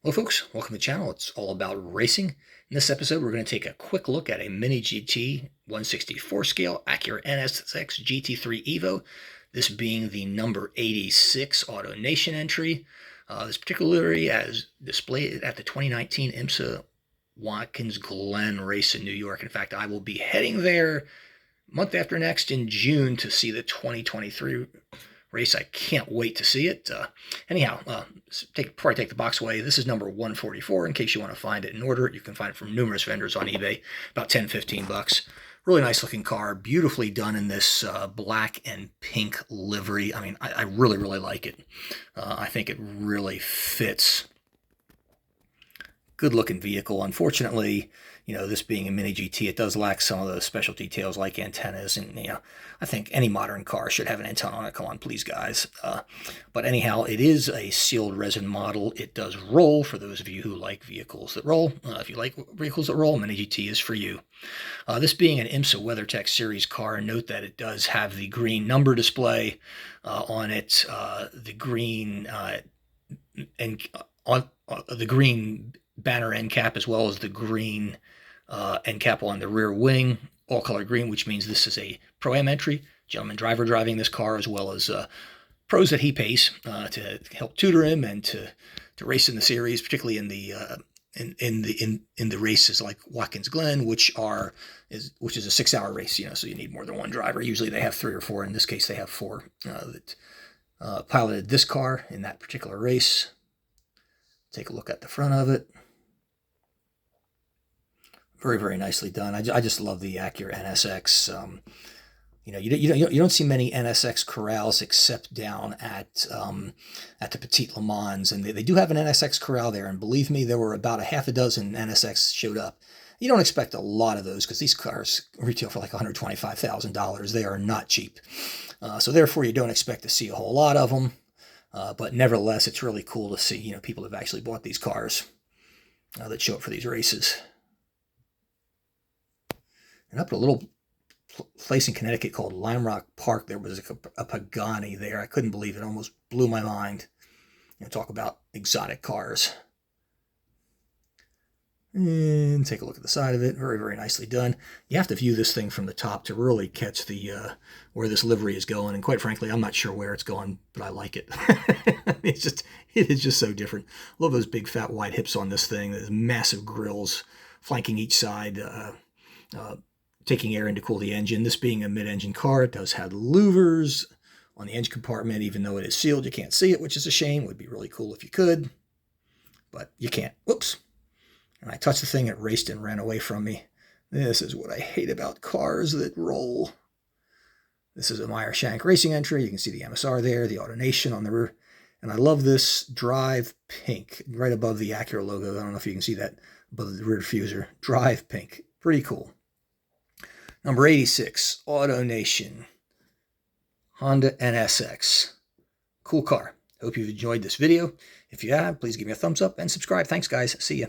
Hello folks, welcome to the channel. It's all about racing. In this episode, we're going to take a quick look at a Mini GT 164 scale Acura NSX GT3 EVO, this being the number 86 AutoNation entry. This particular livery as displayed at the 2019 IMSA Watkins Glen race in New York. In fact, I will be heading there month after next in June to see the 2023 race. I can't wait to see it. Before I take the box away, this is number 144 in case you want to find it and order it. You can find it from numerous vendors on eBay, about 10-15 bucks. Really nice looking car, beautifully done in this black and pink livery. I mean, I really like it. I think it really fits. Good looking vehicle. Unfortunately, this being a Mini GT, it does lack some of the special details like antennas, and I think any modern car should have an antenna on it. Come on, please, guys. But anyhow, it is a sealed resin model. It does roll for those of you who like vehicles that roll. If you like vehicles that roll, Mini GT is for you. This being an IMSA WeatherTech Series car, note that it does have the green number display on it, the green the green banner end cap, as well as the green end cap on the rear wing, all color green, which means this is a Pro-Am entry. Gentleman driver driving this car, as well as pros that he pays to help tutor him and to race in the series, particularly in the races like Watkins Glen, which is a 6-hour race. So you need more than one driver. Usually they have 3 or 4. In this case, they have 4 that piloted this car in that particular race. Take a look at the front of it. Very nicely done. I just love the Acura NSX. You don't see many NSX corrals except down at the Petite Le Mans, and they do have an NSX corral there. And believe me, there were about a half a dozen NSX showed up. You don't expect a lot of those because these cars retail for like $125,000. They are not cheap, so therefore you don't expect to see a whole lot of them. But nevertheless, it's really cool to see people have actually bought these cars that show up for these races. And up at a little place in Connecticut called Lime Rock Park, there was a Pagani there. I couldn't believe it. Almost blew my mind. Talk about exotic cars. And take a look at the side of it. Very nicely done. You have to view this thing from the top to really catch the where this livery is going. And quite frankly, I'm not sure where it's going, but I like it. It is just so different. Love those big fat wide hips on this thing. There's massive grills flanking each side, taking air in to cool the engine. This being a mid-engine car, it does have louvers on the engine compartment. Even though it is sealed, you can't see it, which is a shame. It would be really cool if you could, but you can't. Whoops. And I touched the thing, it raced and ran away from me. This is what I hate about cars that roll. This is a Meyer Shank racing entry. You can see the MSR there, the AutoNation on the rear. And I love this Drive Pink right above the Acura logo. I don't know if you can see that above the rear diffuser. Drive Pink. Pretty cool. Number 86, AutoNation. Honda NSX. Cool car. Hope you've enjoyed this video. If you have, please give me a thumbs up and subscribe. Thanks, guys. See ya.